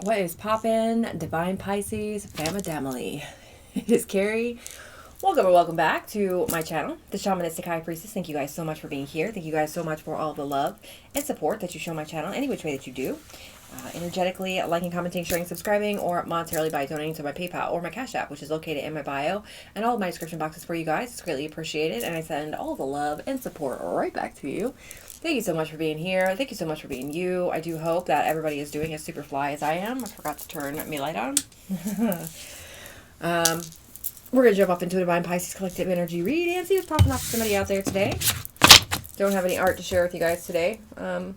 What is poppin', Divine Pisces, family? It is Carrie. Welcome or welcome back to my channel, the Shamanistic High Priestess. Thank you guys so much for being here. Thank you guys so much for all the love and support that you show my channel, any which way that you do. Energetically, liking, commenting, sharing, subscribing, or monetarily by donating to my PayPal or my Cash App, which is located in my bio and all of my description boxes for you guys. It's greatly appreciated, and I send all the love and support right back to you. Thank you so much for being here. Thank you so much for being you. I do hope that everybody is doing as super fly as I am. I forgot to turn my light on. We're going to jump off into a Divine Pisces collective energy read and see what's popping off for somebody out there today. Don't have any art to share with you guys today. And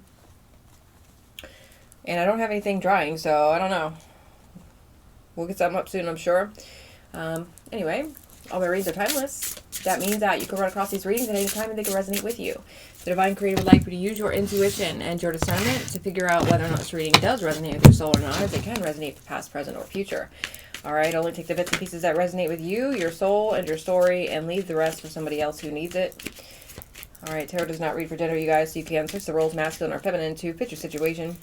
I don't have anything drying, so I don't know. We'll get something up soon, I'm sure. Anyway, all my readings are timeless. That means that you can run across these readings at any time and they can resonate with you. The Divine Creator would like you to use your intuition and your discernment to figure out whether or not this reading does resonate with your soul or not, as it can resonate for past, present, or future. Alright, only take the bits and pieces that resonate with you, your soul, and your story, and leave the rest for somebody else who needs it. Alright, tarot does not read for gender, you guys, so you can switch the roles, masculine or feminine, to fit your situation.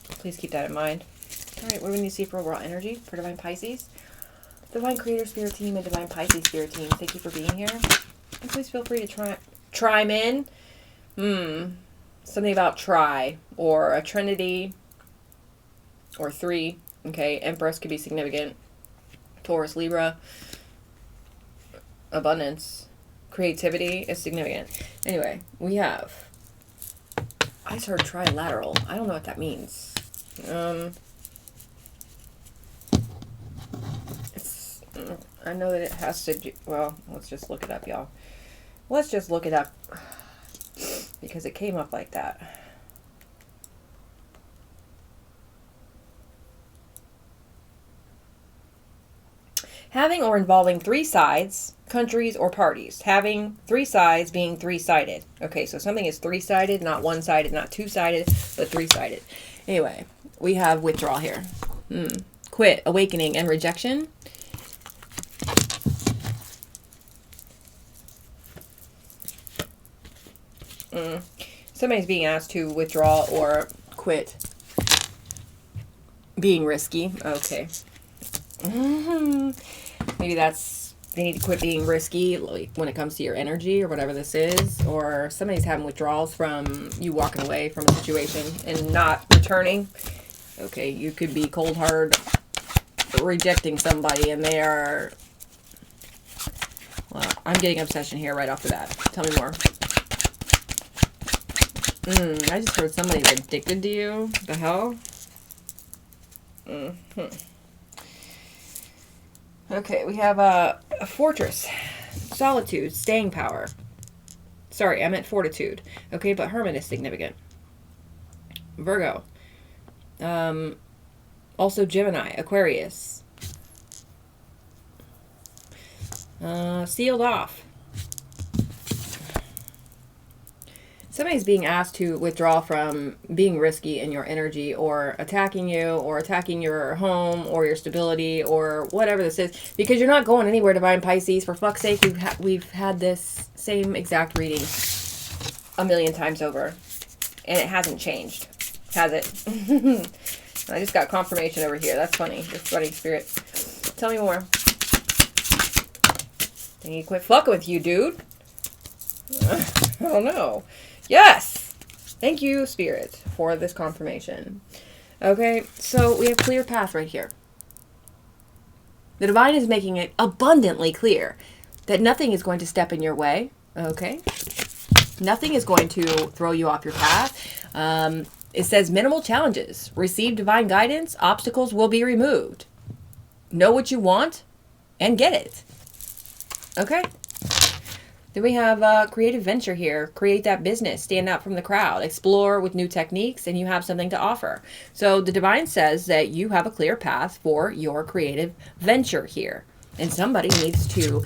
Please keep that in mind. Alright, what do we need to see for overall energy for Divine Pisces? Divine Creator Spirit Team and Divine Pisces Spirit Team, thank you for being here. And please feel free to chime in. Something about try, or a trinity, or three. Okay, Empress could be significant. Taurus, Libra. Abundance. Creativity is significant. Anyway, we have... I just heard trilateral. I don't know what that means. I know that it has to do... Well, let's just look it up, y'all. Let's just look it up. Because it came up like that. Having or involving three sides, countries, or parties. Having three sides being three-sided. Okay, so something is three-sided, not one-sided, not two-sided, but three-sided. Anyway, we have withdrawal here. Quit, awakening, and rejection. Somebody's being asked to withdraw or quit being risky. Okay. Maybe that's, they need to quit being risky, like when it comes to your energy or whatever this is. Or somebody's having withdrawals from you walking away from a situation and not returning. Okay, you could be cold-hearted rejecting somebody and they are... Well, I'm getting obsession here right off the bat. Tell me more. I just heard somebody's addicted to you. The hell? Okay, we have a fortress. Solitude. Staying power. Sorry, I meant fortitude. Okay, but hermit is significant. Virgo. Also Gemini. Aquarius. Sealed off. Somebody's being asked to withdraw from being risky in your energy or attacking you or attacking your home or your stability or whatever this is, because you're not going anywhere, Divine Pisces. For fuck's sake, we've had this same exact reading a million times over and it hasn't changed, has it? I just got confirmation over here. That's funny. That's funny, Spirit. Tell me more. They need to quit fucking with you, dude. I don't know. Yes! Thank you, Spirit, for this confirmation. Okay, so we have clear path right here. The Divine is making it abundantly clear that nothing is going to step in your way. Okay? Nothing is going to throw you off your path. It says minimal challenges. Receive Divine guidance. Obstacles will be removed. Know what you want and get it. Okay? Then we have creative venture here. Create that business. Stand out from the crowd. Explore with new techniques, and you have something to offer. So the Divine says that you have a clear path for your creative venture here. And somebody needs to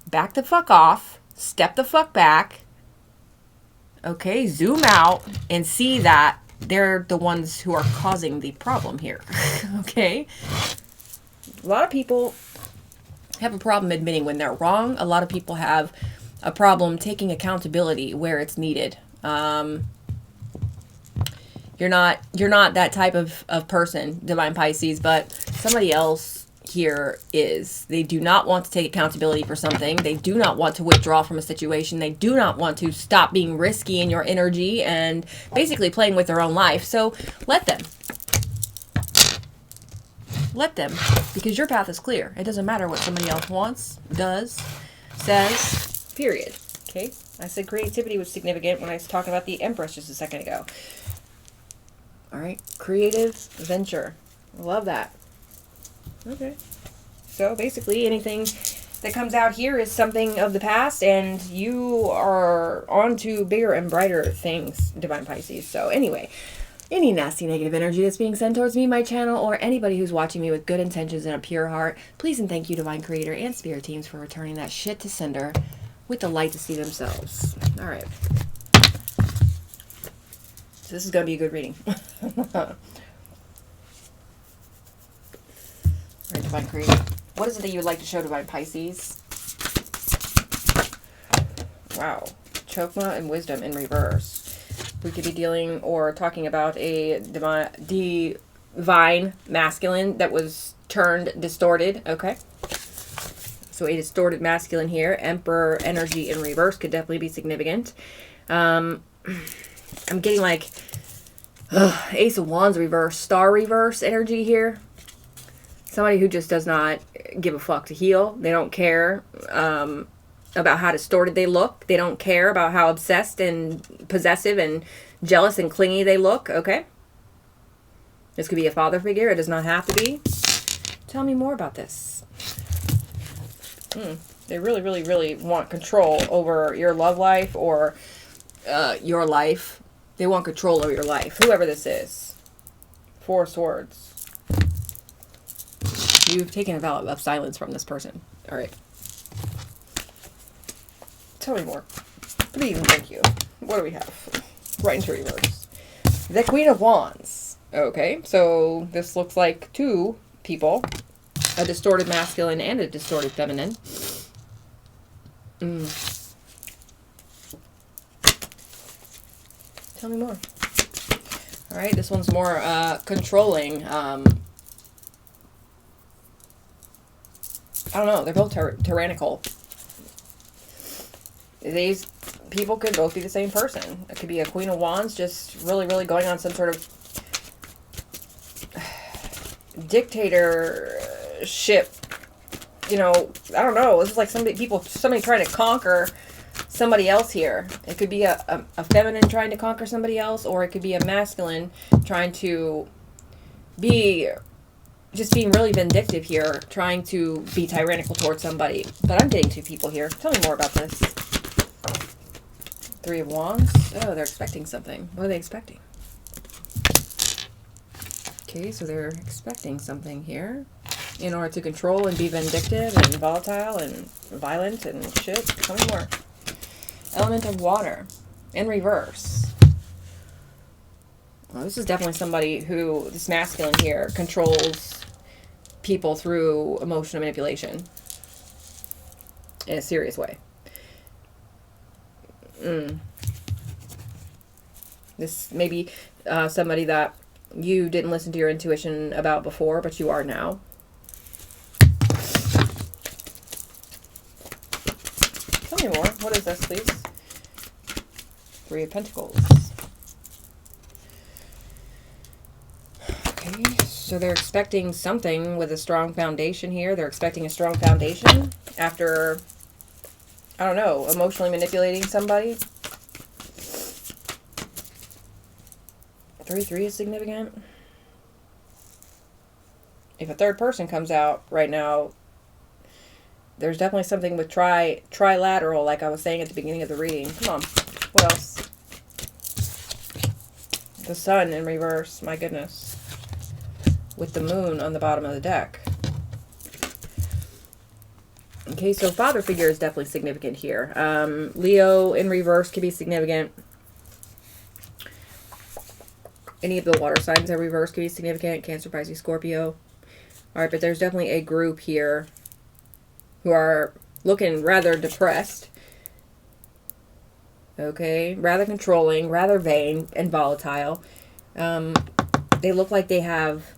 back the fuck off, step the fuck back, okay, zoom out, and see that they're the ones who are causing the problem here. Okay? A lot of people have a problem admitting when they're wrong. A lot of people have a problem taking accountability where it's needed. You're not that type of person, Divine Pisces, but somebody else here is. They do not want to take accountability for something. They do not want to withdraw from a situation. They do not want to stop being risky in your energy and basically playing with their own life. So let them. Let them, because your path is clear. It doesn't matter what somebody else wants, does, says, period. Okay? I said creativity was significant when I was talking about the Empress just a second ago. All right? Creative venture. Love that. Okay. So basically anything that comes out here is something of the past, and you are on to bigger and brighter things, Divine Pisces. So anyway, any nasty negative energy that's being sent towards me, my channel, or anybody who's watching me with good intentions and a pure heart, please and thank you, Divine Creator and Spirit teams, for returning that shit to sender with the light to see themselves. All right. So this is going to be a good reading. All right, Divine Creator. What is it that you would like to show Divine Pisces? Wow. Chokma and Wisdom in reverse. We could be dealing or talking about a divine masculine that was turned distorted. Okay. So a distorted masculine here. Emperor energy in reverse could definitely be significant. I'm getting like Ace of Wands reverse, Star reverse energy here. Somebody who just does not give a fuck to heal. They don't care about how distorted they look. They don't care about how obsessed and possessive and jealous and clingy they look. Okay. This could be a father figure. It does not have to be. Tell me more about this. They really, really, really want control over your love life or your life. They want control over your life. Whoever this is. Four of Swords. You've taken a vow of silence from this person. All right. Tell me more. Please and thank you. What do we have? Right into reverse. The Queen of Wands. Okay, so this looks like two people. A distorted masculine and a distorted feminine. Tell me more. All right, this one's more controlling. I don't know. They're both tyrannical. These people could both be the same person. It could be a Queen of Wands just really, really going on some sort of dictatorship. You know, I don't know. This is like somebody trying to conquer somebody else here. It could be a feminine trying to conquer somebody else, or it could be a masculine trying to be just being really vindictive here, trying to be tyrannical towards somebody. But I'm getting two people here. Tell me more about this. Three of Wands. Oh, they're expecting something. What are they expecting? Okay, so they're expecting something here in order to control and be vindictive and volatile and violent and shit. Tell me more. Element of water in reverse. Well, this is definitely somebody who, this masculine here, controls people through emotional manipulation in a serious way. This may be somebody that you didn't listen to your intuition about before, but you are now. Tell me more. What is this, please? Three of Pentacles. Okay, so they're expecting something with a strong foundation here. They're expecting a strong foundation after, I don't know, emotionally manipulating somebody. 3-3 is significant. If a third person comes out right now, there's definitely something with trilateral, like I was saying at the beginning of the reading. Come on. What else? The Sun in reverse. My goodness. With the Moon on the bottom of the deck. Okay, so father figure is definitely significant here. Leo in reverse could be significant. Any of the water signs in reverse could be significant. Cancer, Pisces, Scorpio. All right, but there's definitely a group here who are looking rather depressed. Okay, rather controlling, rather vain and volatile. They look like they have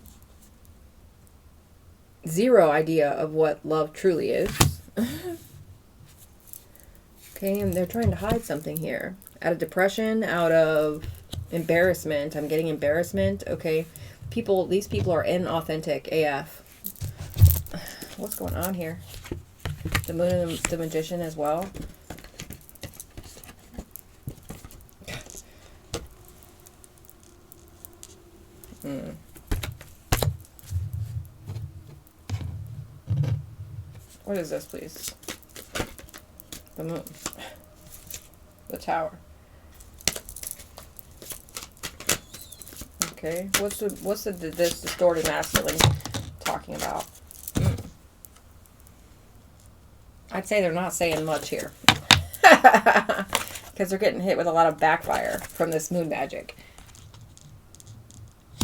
zero idea of what love truly is. Okay, and they're trying to hide something here. Out of depression, out of embarrassment. I'm getting embarrassment. Okay, these people are inauthentic AF. What's going on here? The moon and the magician as well. What is this, please? The moon. The tower. Okay. What's this distorted masculine talking about? I'd say they're not saying much here. Because they're getting hit with a lot of backfire from this moon magic.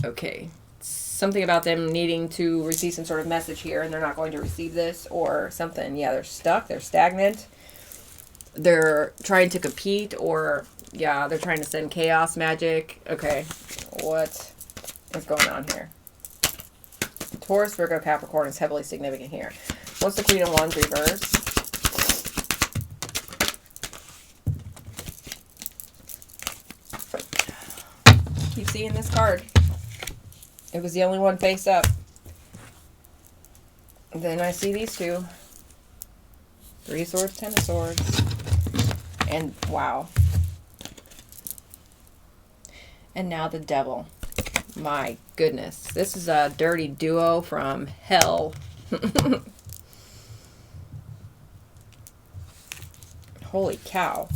Okay. Something about them needing to receive some sort of message here, and they're not going to receive this, or something. Yeah, they're stuck. They're stagnant. They're trying to compete, or, yeah, they're trying to send chaos magic. Okay. What is going on here? Taurus, Virgo, Capricorn is heavily significant here. What's the Queen of Wands reverse? Keep seeing this card. It was the only one face up. Then I see these two. 3 of Swords, 10 of Swords. And wow. And now the Devil. My goodness. This is a dirty duo from hell. Holy cow.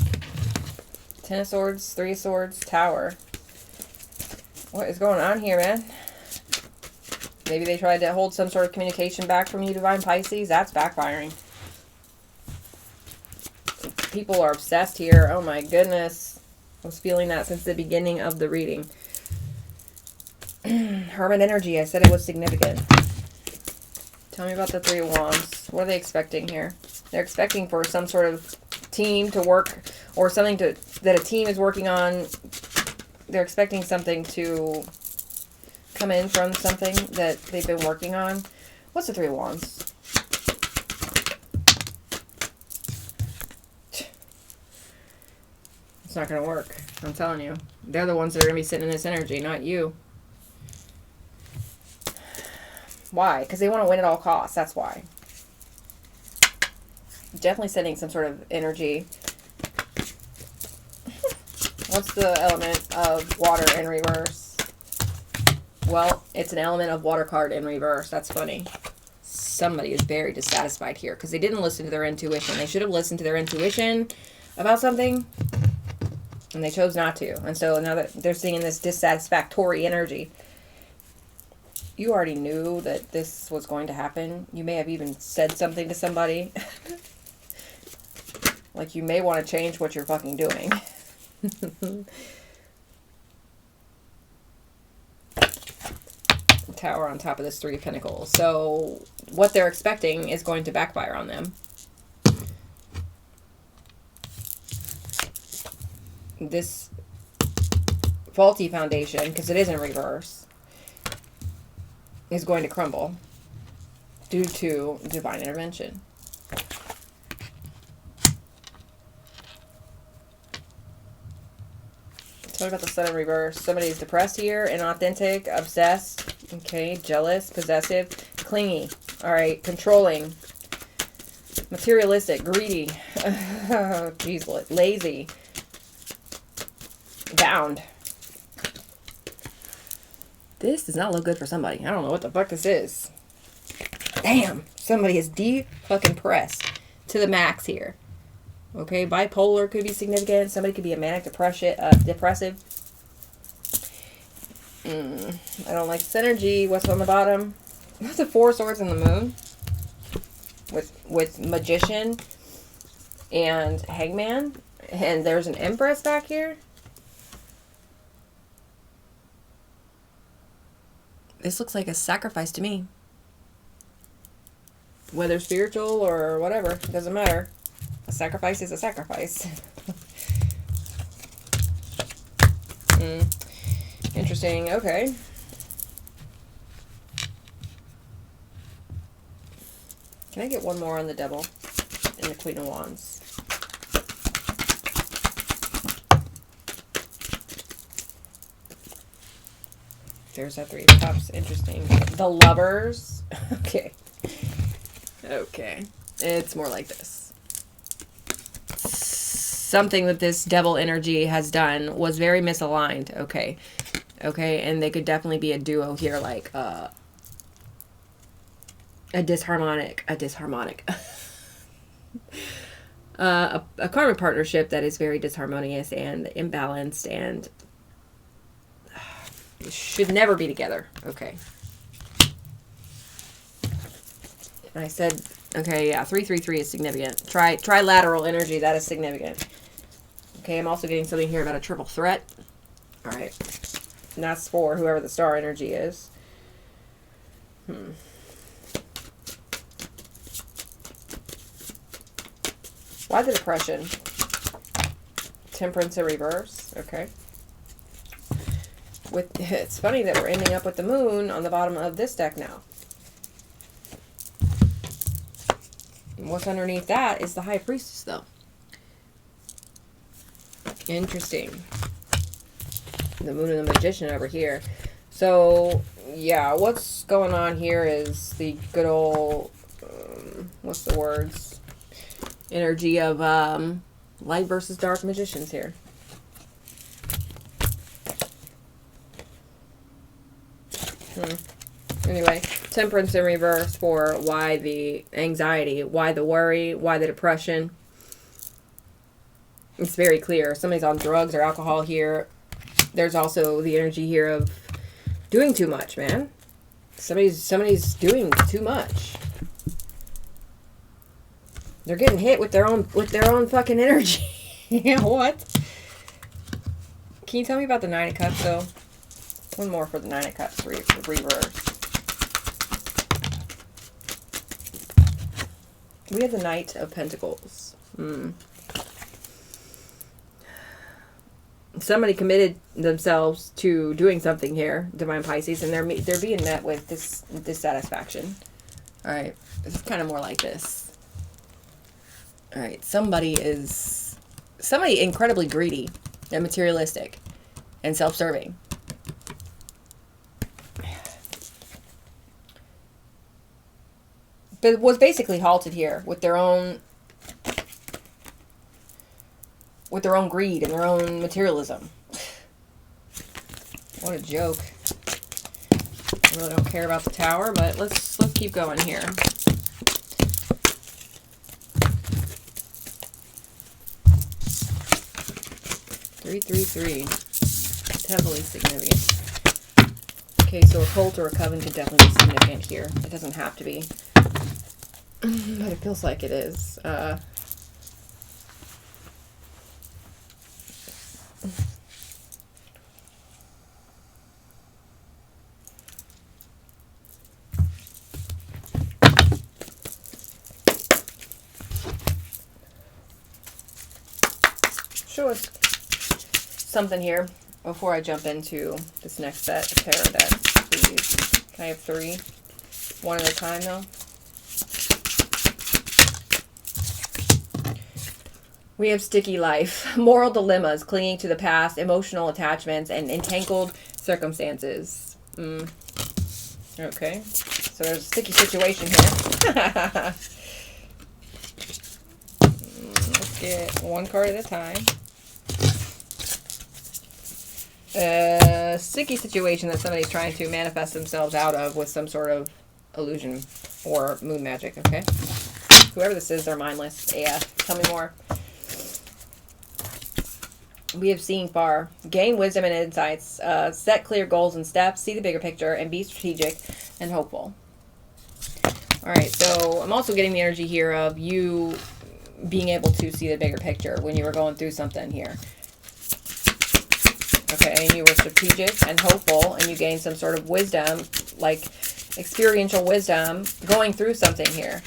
10 of Swords, 3 of Swords, Tower. What is going on here, man? Maybe they tried to hold some sort of communication back from you, Divine Pisces. That's backfiring. People are obsessed here. Oh my goodness. I was feeling that since the beginning of the reading. Hermit energy. I said it was significant. Tell me about the 3 of Wands. What are they expecting here? They're expecting for some sort of team to work, or something that a team is working on. They're expecting something to come in from something that they've been working on. What's the 3 of Wands? It's not going to work. I'm telling you. They're the ones that are going to be sitting in this energy, not you. Why? Because they want to win at all costs. That's why. Definitely sending some sort of energy. What's the element of water in reverse? Well, it's an element of water card in reverse. That's funny. Somebody is very dissatisfied here because they didn't listen to their intuition. They should have listened to their intuition about something, and they chose not to. And so now that they're seeing this dissatisfactory energy, you already knew that this was going to happen. You may have even said something to somebody. Like, you may want to change what you're fucking doing. Tower on top of this 3 of Pentacles. So what they're expecting is going to backfire on them. This faulty foundation, because it is in reverse, is going to crumble due to divine intervention. What about the Sun in reverse? Somebody's depressed here, inauthentic, obsessed, okay, jealous, possessive, clingy, all right, controlling, materialistic, greedy, jeez, lazy, bound. This does not look good for somebody. I don't know what the fuck this is. Damn, somebody is de-fucking-pressed to the max here. Okay, bipolar could be significant. Somebody could be a manic depressive. I don't like this energy. What's on the bottom? That's the 4 of Swords and the Moon. With Magician and Hangman. And there's an Empress back here. This looks like a sacrifice to me. Whether spiritual or whatever, it doesn't matter. A sacrifice is a sacrifice. Interesting. Okay. Can I get one more on the Devil and the Queen of Wands? There's that Three of Cups. Interesting. The Lovers. Okay. Okay. It's more like this. Something that this Devil energy has done was very misaligned. Okay. Okay. And they could definitely be a duo here, like a disharmonic. A karmic partnership that is very disharmonious and imbalanced and should never be together. Okay. And I said, okay, yeah, 333 is significant. Trilateral energy, that is significant. Okay, I'm also getting something here about a triple threat. All right. And that's for whoever the star energy is. Why the Depression? Temperance in reverse. Okay. It's funny that we're ending up with the Moon on the bottom of this deck now. And what's underneath that is the High Priestess, though. Interesting. The Moon and the Magician over here. So, yeah, what's going on here is the good old, what's the words? Energy of light versus dark magicians here. Anyway, Temperance in reverse for why the anxiety, why the worry, why the depression. It's very clear. Somebody's on drugs or alcohol here. There's also the energy here of doing too much, man. Somebody's doing too much. They're getting hit with their own fucking energy. What? Can you tell me about the Nine of Cups, though? One more for the Nine of Cups reverse. We have the Knight of Pentacles. Somebody committed themselves to doing something here, Divine Pisces, and they're being met with dissatisfaction. All right, it's kind of more like this. All right, somebody incredibly greedy and materialistic and self-serving. But was basically halted here with their own greed and their own materialism. What a joke. I really don't care about the Tower, but let's keep going here. Three. It's heavily significant. Okay, so a cult or a coven could definitely be significant here. It doesn't have to be. But it feels like it is. Show us something here before I jump into this next set of tarot decks, please. Can I have three? One at a time, though. We have sticky life, moral dilemmas, clinging to the past, emotional attachments, and entangled circumstances. Okay. So there's a sticky situation here. Let's get one card at a time. A sticky situation that somebody's trying to manifest themselves out of with some sort of illusion or moon magic, okay? Whoever this is, they're mindless. AF. Tell me more. We have seen far. Gain wisdom and insights. Set clear goals and steps. See the bigger picture. And be strategic and hopeful. Alright, so I'm also getting the energy here of you being able to see the bigger picture when you were going through something here. Okay, and you were strategic and hopeful, and you gained some sort of wisdom, like experiential wisdom, going through something here.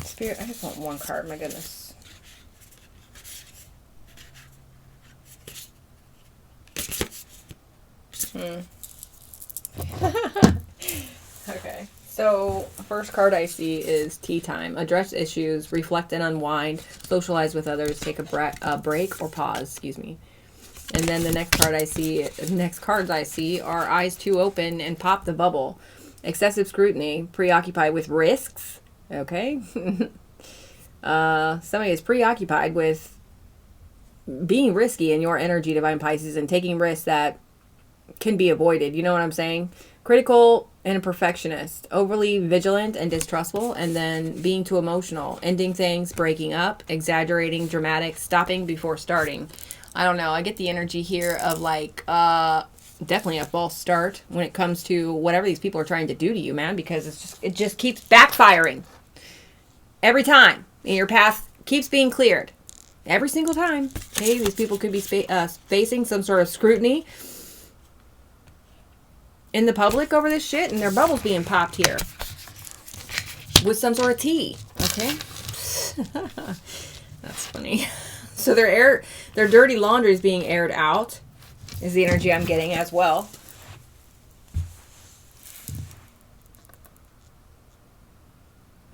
Spirit, I just want one card, my goodness. Okay. So, first card I see is tea time. Address issues, reflect and unwind, socialize with others, take a break or pause, excuse me. And then the next cards I see are eyes too open and pop the bubble. Excessive scrutiny, preoccupied with risks. Okay. Somebody is preoccupied with being risky in your energy, Divine Pisces, and taking risks that can be avoided. You know what I'm saying? Critical and a perfectionist. Overly vigilant and distrustful. And then being too emotional. Ending things, breaking up, exaggerating, dramatic, stopping before starting. I don't know. I get the energy here of like, definitely a false start when it comes to whatever these people are trying to do to you, man, because it just keeps backfiring. Every time. And your path keeps being cleared. Every single time. Okay, these people could be facing some sort of scrutiny in the public over this shit, and their bubble's being popped here with some sort of tea. Okay? That's funny. So their dirty laundry is being aired out, is the energy I'm getting as well.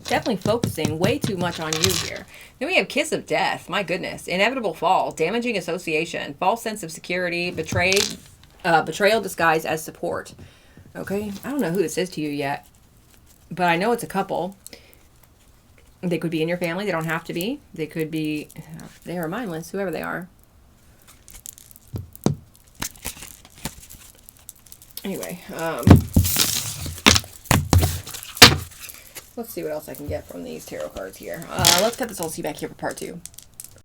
Definitely focusing way too much on you here. Then we have kiss of death. My goodness. Inevitable fall. Damaging association. False sense of security. Betrayal disguised as support. Okay? I don't know who this is to you yet. But I know it's a couple. They could be in your family. They don't have to be. They could be... They are mindless, whoever they are. Anyway, let's see what else I can get from these tarot cards here. Let's cut this whole see back here for part 2.